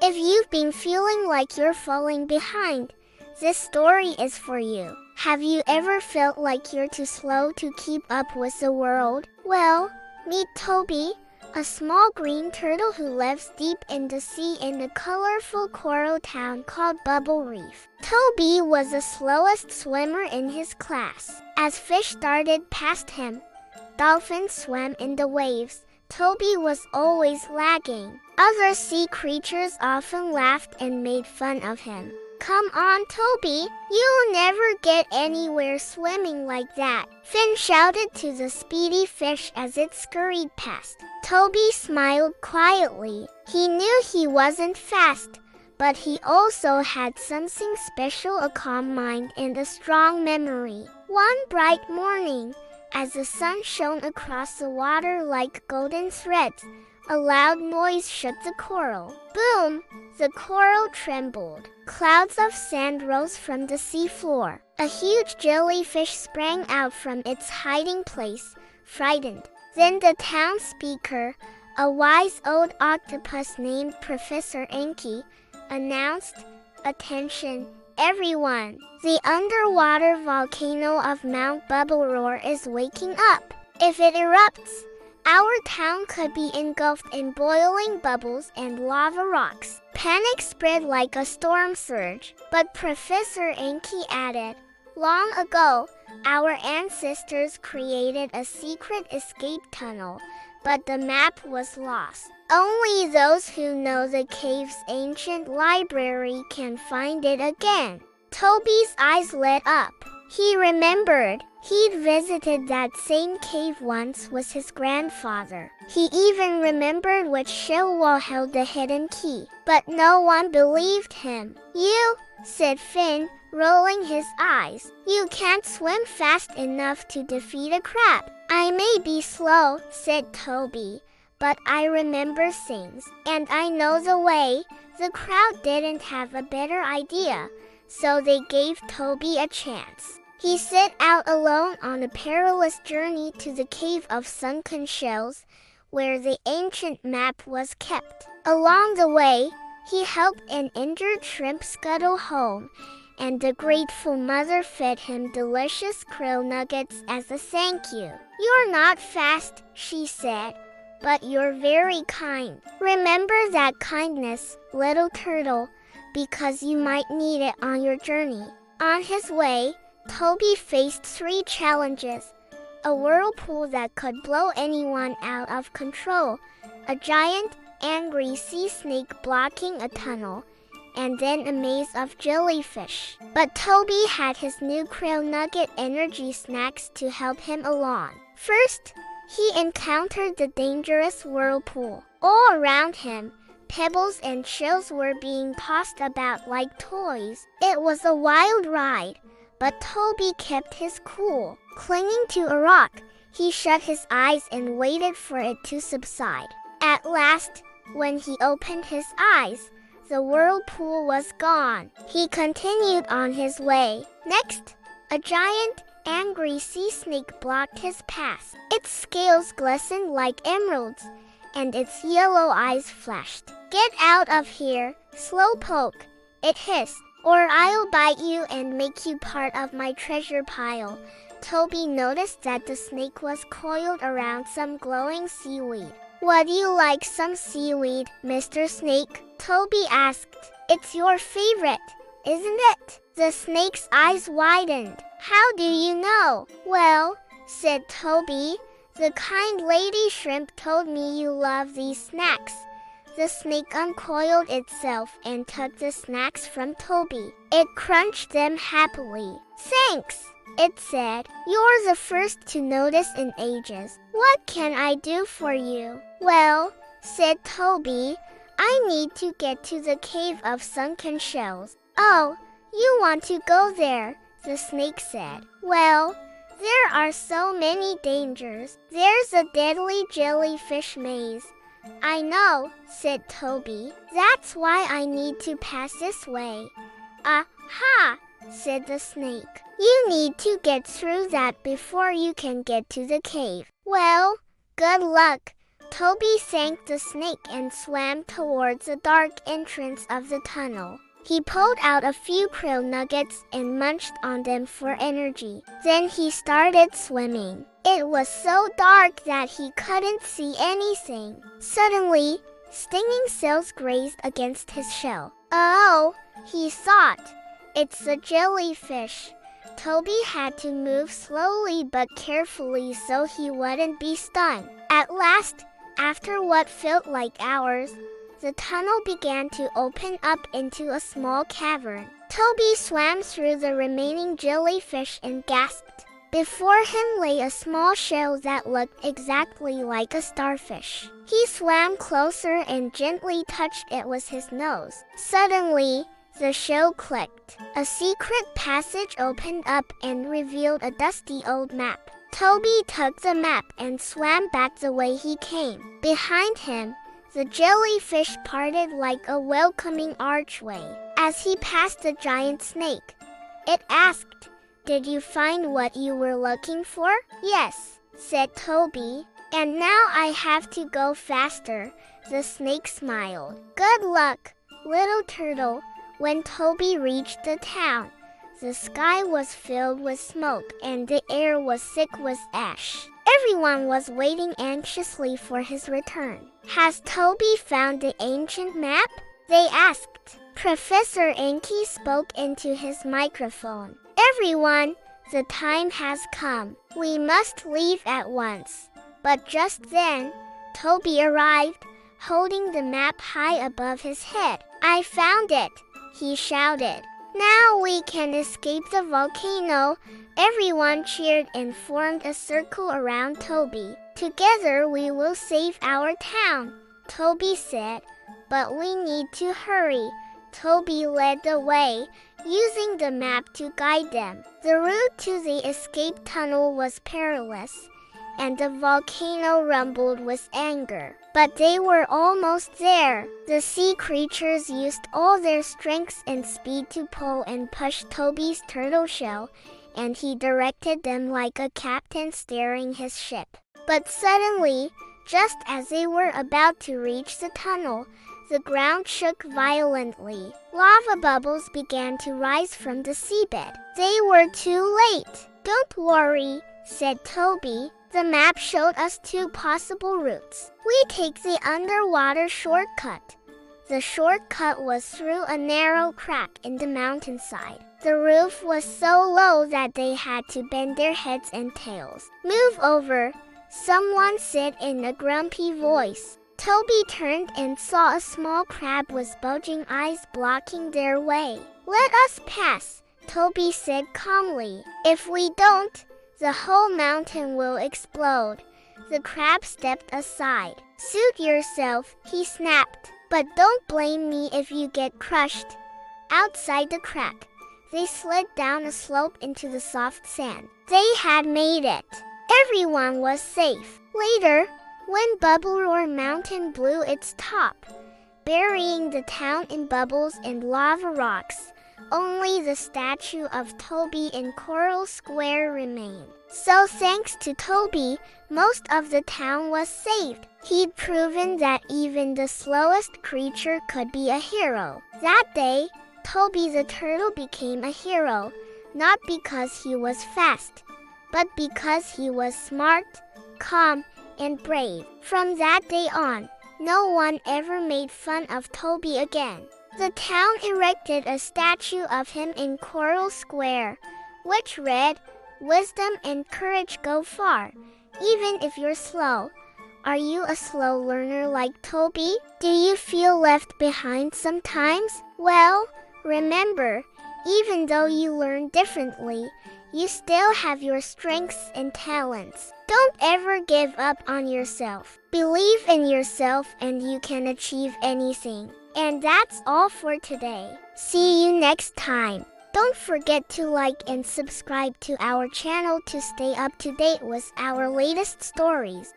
If you've been feeling like you're falling behind, this story is for you. Have you ever felt like you're too slow to keep up with the world? Well, meet Toby, a small green turtle who lives deep in the sea in a colorful coral town called Bubbly Reef. Toby was the slowest swimmer in his class. As fish darted past him, dolphins swam in the waves. Toby was always lagging. Other sea creatures often laughed and made fun of him. "Come on, Toby, you'll never get anywhere swimming like that," Finn shouted to the speedy fish as it scurried past. Toby smiled quietly. He knew he wasn't fast, but he also had something special, a calm mind and a strong memory. One bright morning, as the sun shone across the water like golden threads, a loud noise shook the coral. Boom! The coral trembled. Clouds of sand rose from the sea floor. A huge jellyfish sprang out from its hiding place, frightened. Then the town speaker, a wise old octopus named Professor Enki, announced, "Attention, everyone! The underwater volcano of Mount Bubbly is waking up. If it erupts, our town could be engulfed in boiling bubbles and lava rocks." Panic spread like a storm surge, but Professor Enki added, "Long ago, our ancestors created a secret escape tunnel, but the map was lost. Only those who know the cave's ancient library can find it again." Toby's eyes lit up. He remembered he'd visited that same cave once with his grandfather. He even remembered which shell wall held the hidden key. But no one believed him. "You," said Finn, rolling his eyes. "You can't swim fast enough to defeat a crab." "I may be slow," said Toby, "but I remember things, and I know the way." The crowd didn't have a better idea, so they gave Toby a chance. He set out alone on a perilous journey to the cave of sunken shells, where the ancient map was kept. Along the way, he helped an injured shrimp scuttle home, and the grateful mother fed him delicious krill nuggets as a thank you. "You're not fast," she said, "but you're very kind. Remember that kindness, little turtle, because you might need it on your journey." On his way, Toby faced 3 challenges: a whirlpool that could blow anyone out of control, a giant, angry sea snake blocking a tunnel, and then a maze of jellyfish. But Toby had his new krill nugget energy snacks to help him along. First, he encountered the dangerous whirlpool. All around him, pebbles and shells were being tossed about like toys. It was a wild ride, but Toby kept his cool. Clinging to a rock, he shut his eyes and waited for it to subside. At last, when he opened his eyes, the whirlpool was gone. He continued on his way. Next, a giant, angry sea snake blocked his path. Its scales glistened like emeralds, and its yellow eyes flashed. "Get out of here, slowpoke," it hissed, "or I'll bite you and make you part of my treasure pile." Toby noticed that the snake was coiled around some glowing seaweed. "Would you like some seaweed, Mr. Snake?" Toby asked. "It's your favorite, isn't it?" The snake's eyes widened. "How do you know?" "Well," said Toby, "the kind lady shrimp told me you love these snacks." The snake uncoiled itself and took the snacks from Toby. It crunched them happily. "Thanks," it said. "You're the first to notice in ages. What can I do for you?" "Well," said Toby, "I need to get to the cave of sunken shells." "Oh, you want to go there?" the snake said. "Well, there are so many dangers. There's a deadly jellyfish maze." "I know," said Toby. "That's why I need to pass this way." "Aha!" said the snake. "You need to get through that before you can get to the cave." "Well, good luck," Toby thanked the snake and swam towards the dark entrance of the tunnel. He pulled out a few krill nuggets and munched on them for energy. Then he started swimming. It was so dark that he couldn't see anything. Suddenly, stinging cells grazed against his shell. Oh, he thought. It's a jellyfish. Toby had to move slowly but carefully so he wouldn't be stung. At last, after what felt like hours, the tunnel began to open up into a small cavern. Toby swam through the remaining jellyfish and gasped. Before him lay a small shell that looked exactly like a starfish. He swam closer and gently touched it with his nose. Suddenly, the shell clicked. A secret passage opened up and revealed a dusty old map. Toby took the map and swam back the way he came. Behind him, the jellyfish parted like a welcoming archway. As he passed the giant snake, it asked, "Did you find what you were looking for?" "Yes," said Toby. "And now I have to go faster," the snake smiled. "Good luck, little turtle." When Toby reached the town, the sky was filled with smoke and the air was thick with ash. Everyone was waiting anxiously for his return. "Has Toby found the ancient map?" they asked. Professor Enki spoke into his microphone. "Everyone, the time has come. We must leave at once." But just then, Toby arrived, holding the map high above his head. "I found it," he shouted. "Now we can escape the volcano." Everyone cheered and formed a circle around Toby. "Together we will save our town," Toby said. "But we need to hurry." Toby led the way, using the map to guide them. The route to the escape tunnel was perilous, and the volcano rumbled with anger. But they were almost there. The sea creatures used all their strength and speed to pull and push Toby's turtle shell, and he directed them like a captain steering his ship. But suddenly, just as they were about to reach the tunnel, the ground shook violently. Lava bubbles began to rise from the seabed. They were too late. "Don't worry," said Toby. "The map showed us two possible routes. We take the underwater shortcut." The shortcut was through a narrow crack in the mountainside. The roof was so low that they had to bend their heads and tails. "Move over," someone said in a grumpy voice. Toby turned and saw a small crab with bulging eyes blocking their way. "Let us pass," Toby said calmly. "If we don't, the whole mountain will explode." The crab stepped aside. "Suit yourself," he snapped. "But don't blame me if you get crushed." Outside the crack, they slid down a slope into the soft sand. They had made it. Everyone was safe. Later, when Bubbly Mountain blew its top, burying the town in bubbles and lava rocks, only the statue of Toby in Coral Square remained. So thanks to Toby, most of the town was saved. He'd proven that even the slowest creature could be a hero. That day, Toby the Turtle became a hero, not because he was fast, but because he was smart, calm, and brave. From that day on, no one ever made fun of Toby again. The town erected a statue of him in Coral Square, which read, "Wisdom and courage go far, even if you're slow." Are you a slow learner like Toby? Do you feel left behind sometimes? Well, remember, even though you learn differently, you still have your strengths and talents. Don't ever give up on yourself. Believe in yourself and you can achieve anything. And that's all for today. See you next time. Don't forget to like and subscribe to our channel to stay up to date with our latest stories.